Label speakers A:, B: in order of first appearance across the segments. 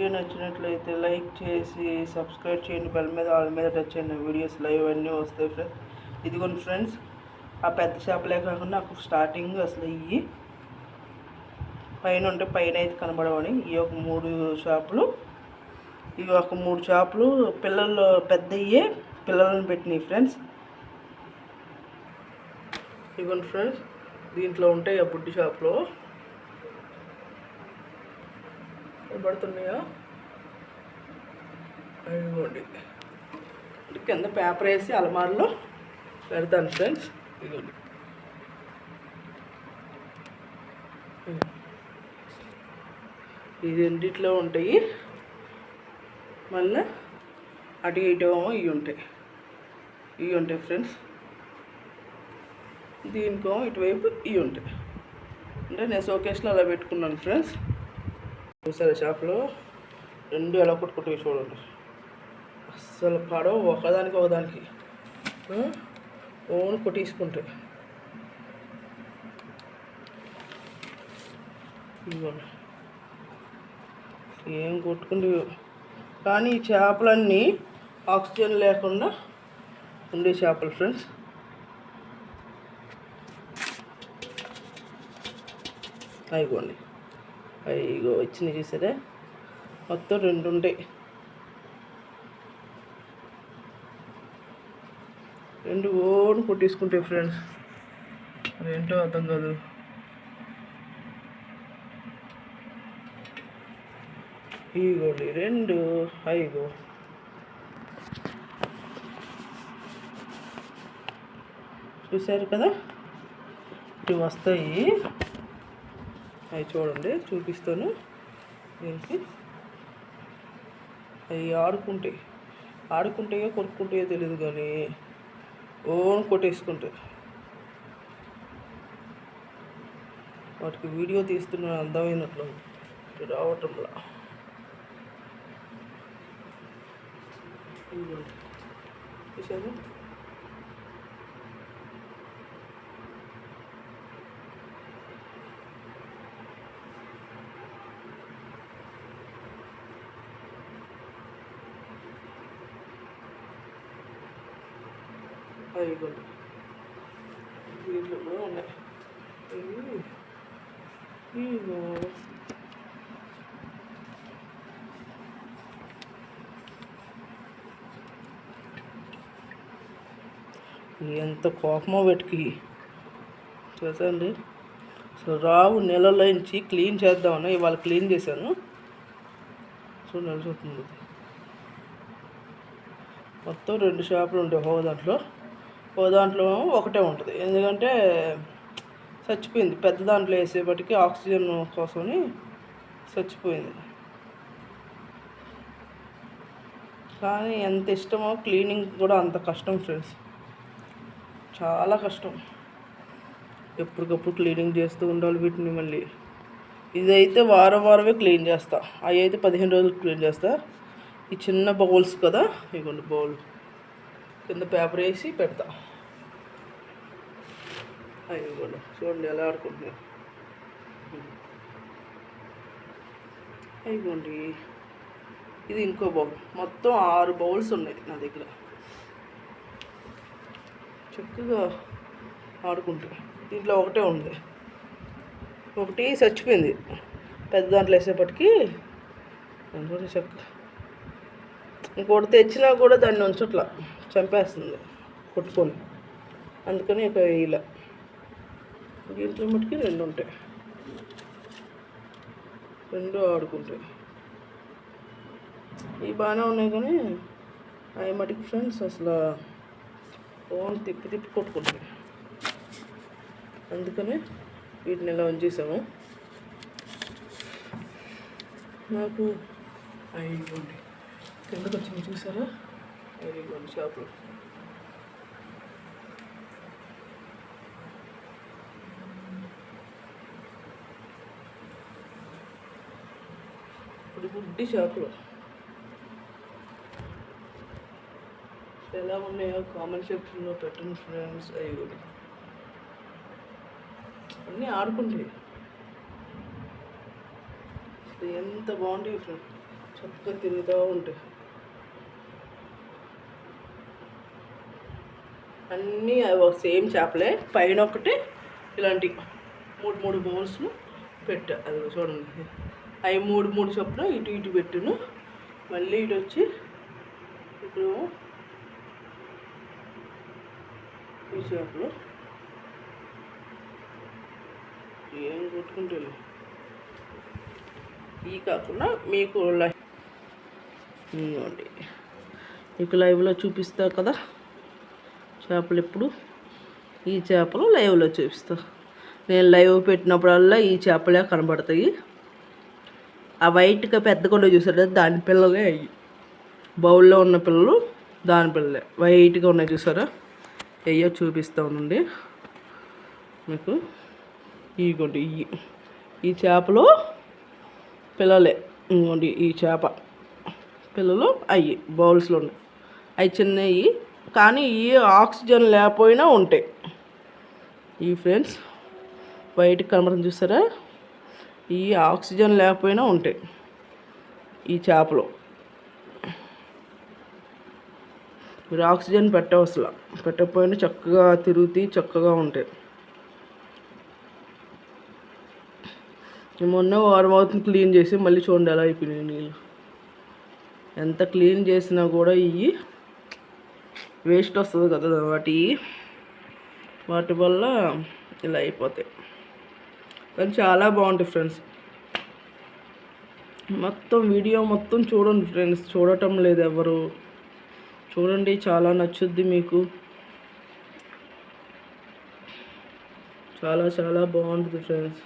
A: Video నచ్చినట్లయితే like చేసి subscribe చేయండి, బెల్ మీద ఆల్ మీద టచ్ చేయండి. వీడియోస్ లైవ్ అన్నీ వస్తాయి ఫ్రెండ్స్. ఇదిగోండి ఫ్రెండ్స్, ఆ పెద్ద చేపలే కాకుండా నాకు స్టార్టింగ్ అసలు ఇవి పైన ఉంటే పైన అయితే కనబడవని ఈ ఒక 3 చేపలు, ఇవి ఒక 3 చేపలు పిల్లలు పెద్దయ్యే పిల్లలను పెట్టినాయి ఫ్రెండ్స్. ఇవ్వండి ఫ్రెండ్స్, దీంట్లో ఉంటాయి ఆ బుడ్డి చేపలు పడుతున్నాయా, ఇదిగోండి. కింద పేపర్ వేసి అలమారులో పెడతాను ఫ్రెండ్స్. ఇదిగోండి, ఇది రెండిట్లో ఉంటాయి, మళ్ళీ అటు ఇటు ఇవి ఉంటాయి ఫ్రెండ్స్. దీనికో ఇటువైపు ఇవి ఉంటాయి. అంటే నేను షోకేస్లో అలా పెట్టుకున్నాను ఫ్రెండ్స్. చూసారా చేపలు రెండు ఎలా కొట్టుకుంటాయి చూడండి, అస్సలు పడవ ఒకదానికి ఓన్ కొట్టేసుకుంటాయి. ఇవ్వండి, ఏం కొట్టుకుంటే కానీ ఈ చేపలన్నీ ఆక్సిజన్ లేకుండా ఉండే చేపలు ఫ్రెండ్స్. అయిపోండి, అయ్యో వచ్చినాయి చూసారా, మొత్తం 2 ఉంటాయి. 2 ఓన్ కొట్టేసుకుంటాయి ఫ్రెండ్స్. అదేంటో అర్థం కాదు. ఇగోండి 2, అయ్యో చూసారు కదా, ఇవి వస్తాయి. అవి చూడండి, చూపిస్తాను. దీనికి అవి ఆడుకుంటాయో కొట్టుకుంటాయో తెలియదు కానీ ఓన్ కొట్టేసుకుంటాయి. వాటికి వీడియో తీస్తున్న అందమైనట్లు రావటంలా. చూసారు, అయిపోండి. దీంట్లో కూడా ఉన్నాయి. ఎంత కోపమో వీటికి చూసండి. సో రావు నెలలోంచి క్లీన్ చేద్దామని ఇవాళ క్లీన్ చేశాను. చూడండి, చూస్తుంది మొత్తం 2 చేపలు ఉంటాయి. ఓ దాంట్లో ఒకటే ఉంటుంది, ఎందుకంటే చచ్చిపోయింది. పెద్ద దాంట్లో వేసేపటికి ఆక్సిజన్ కోసమని చచ్చిపోయింది. కానీ ఎంత ఇష్టమో క్లీనింగ్ కూడా అంత కష్టం ఫ్రెండ్స్, చాలా కష్టం. ఎప్పటికప్పుడు క్లీనింగ్ చేస్తూ ఉండాలి వీటిని. మళ్ళీ ఇదైతే వారమే క్లీన్ చేస్తా, అవి అయితే 15 రోజులు క్లీన్ చేస్తా. ఈ చిన్న బౌల్స్ కదా, ఇవ్వండి బౌల్ కింద పేపర్ వేసి పెడతా. ఇవ్వండి, చూడండి ఎలా ఆడుకుంటున్నాయి. ఇవ్వండి, ఇది ఇంకో బౌల్. మొత్తం 6 బౌల్స్ ఉన్నాయి నా దగ్గర. చక్కగా ఆడుకుంటాయి. దీంట్లో ఒకటే ఉంది, ఒకటి చచ్చిపోయింది. పెద్ద దాంట్లో వేసేపటికి ఇంకోటి తెచ్చినా కూడా దాన్ని ఉంచట్లా, చంపేస్తుంది కొట్టుకొని. అందుకని ఇక ఇలా దీంట్లో మటుకి 2 ఉంటాయి, 2 ఆడుకుంటాయి. ఇవి బాగానే ఉన్నాయి కానీ అవి మటుకు ఫ్రెండ్స్ అసలు ఓన్ తిప్పి కొట్టుకుంటాయి. అందుకని వీటిని ఇలా ఉంచేసాము. నాకు అయిపోండి కిందకు వచ్చింది చూసారా, అయిపోండి చేపలు. ఇప్పుడు గుడ్డి చేపలు ఎలా ఉన్నాయో కామెంట్ సెక్షన్లో పెట్టండి ఫ్రెండ్స్. అయిపోండి, అన్నీ ఆడుకుంటాయి. ఎంత బాగుంటాయి ఫ్రెండ్స్. చక్కగా తిరుగుతూ ఉంటాయి. అన్నీ అవి సేమ్ చేపలే, పైన ఒకటి ఇలాంటి 3 బౌల్స్లు పెట్టా. అది చూడండి, అవి 3 చొప్పున ఇటు ఇటు పెట్టును. మళ్ళీ ఇటు వచ్చి ఇప్పుడు ఈ చేపలు ఏం కొట్టుకుంటే ఈ కాకుండా మీకు లైవ్లో చూపిస్తా కదా చేపలు. ఇప్పుడు ఈ చేపలు లైవ్లో చూపిస్తా. నేను లైవ్ పెట్టినప్పుడల్లా ఈ చేపలే కనబడతాయి. ఆ వైట్గా పెద్దగా చూసారు కదా, దాని పిల్లలే అయ్యి. బౌల్లో ఉన్న పిల్లలు దాని పిల్లలే, వైట్గా ఉన్నాయి చూసారా, అయ్యో చూపిస్తూ ఉండండి మీకు. ఇగోండి ఈ చేపలు పిల్లలే. ఇంకోండి ఈ చేప పిల్లలు అయ్యి బౌల్స్లో ఉన్నాయి. అవి చిన్నవి కానీ ఈ ఆక్సిజన్ లేకపోయినా ఉంటాయి. ఈ ఫ్రెండ్స్ వైట్ కనబడుతుంది చూసారా, ఈ ఆక్సిజన్ లేకపోయినా ఉంటాయి ఈ చేపలు. మీరు ఆక్సిజన్ పెట్టకపోయినా చక్కగా తిరుగుతాయి, చక్కగా ఉంటాయి. మొన్న వారం అవుతుంది క్లీన్ చేసి, మళ్ళీ చూడండి ఎలా అయిపోయినాయి నీళ్ళు. ఎంత క్లీన్ చేసినా కూడా ఇవి వేస్ట్ వస్తుంది కదా, వాటి వల్ల ఇలా అయిపోతాయి. కానీ చాలా బాగుంటాయి ఫ్రెండ్స్. మొత్తం వీడియో మొత్తం చూడండి ఫ్రెండ్స్, చూడటం లేదు ఎవరు. చూడండి, చాలా నచ్చుద్ది మీకు. చాలా చాలా బాగుంటుంది ఫ్రెండ్స్,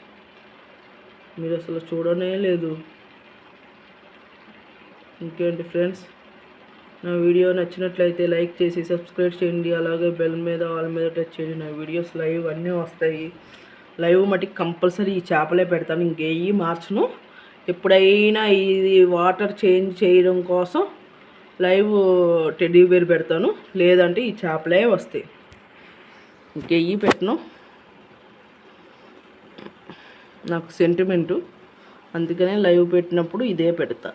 A: మీరు అసలు చూడనే లేదు. ఇంకేంటి ఫ్రెండ్స్, నా వీడియో నచ్చినట్లయితే లైక్ చేసి సబ్స్క్రైబ్ చేయండి. అలాగే బెల్ మీద ఆల్ మీద టచ్ చేయండి. నా వీడియోస్ లైవ్ అన్నీ వస్తాయి. లైవ్ మటుకు కంపల్సరీ ఈ చేపలే పెడతాను, ఇంకేవి మార్చను. ఎప్పుడైనా ఇది వాటర్ చేంజ్ చేయడం కోసం లైవ్ టెడ్డీ బేర్ పెడతాను, లేదంటే ఈ చేపలే వస్తాయి, ఇంకేవి పెట్టను. నాకు సెంటిమెంటు, అందుకనే లైవ్ పెట్టినప్పుడు ఇదే పెడతా.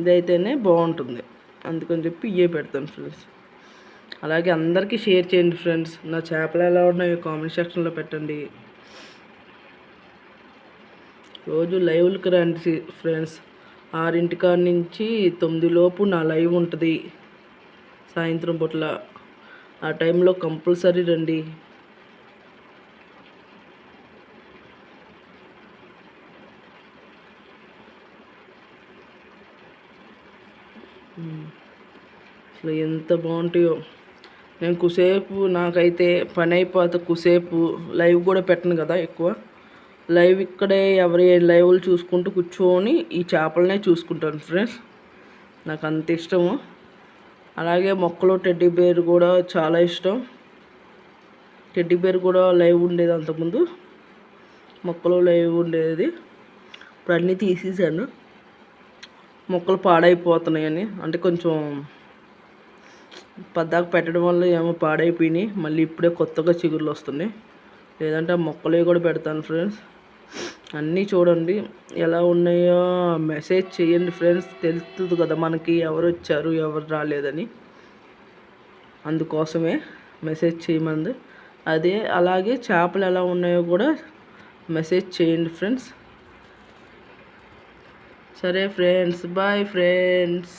A: ఇదైతేనే బాగుంటుంది, అందుకని చెప్పి ఇవే పెడతాను ఫ్రెండ్స్. అలాగే అందరికీ షేర్ చేయండి ఫ్రెండ్స్. నా చేపలు ఎలా ఉన్నాయో కామెంట్ సెక్షన్లో పెట్టండి. రోజు లైవ్లకి రండి ఫ్రెండ్స్. 6 నుంచి 9 లోపు నా లైవ్ ఉంటుంది సాయంత్రం పూట్ల. ఆ టైంలో కంపల్సరీ రండి. అసలు ఎంత బాగుంటాయో. నేను కుసేపు నాకైతే పని అయిపోతే కుసేపు లైవ్ కూడా పెట్టను కదా ఎక్కువ. లైవ్ ఇక్కడే ఎవరి లైవ్లు చూసుకుంటూ కూర్చొని ఈ చేపలనే చూసుకుంటాను ఫ్రెండ్స్, నాకు అంత ఇష్టము. అలాగే మొక్కలు టెడ్డీ బేర్ కూడా చాలా ఇష్టం. టెడ్డీ బేర్ కూడా లైవ్ ఉండేది అంతకుముందు, మొక్కలు లైవ్ ఉండేది. ఇప్పుడు అన్నీ తీసేసాను, మొక్కలు పాడైపోతున్నాయని. అంటే కొంచెం పద్దాకు పెట్టడం వల్ల ఏమో పాడైపోయినాయి, మళ్ళీ ఇప్పుడే కొత్తగా చిగుర్లు వస్తున్నాయి. లేదంటే ఆ మొక్కలే కూడా పెడతాను ఫ్రెండ్స్. అన్నీ చూడండి ఎలా ఉన్నాయో, మెసేజ్ చేయండి ఫ్రెండ్స్, తెలుస్తుంది కదా మనకి ఎవరు వచ్చారు ఎవరు రాలేదని. అందుకోసమే మెసేజ్ చేయమంది. అదే అలాగే చేపలు ఎలా ఉన్నాయో కూడా మెసేజ్ చేయండి ఫ్రెండ్స్. సరే ఫ్రెండ్స్, బాయ్ ఫ్రెండ్స్.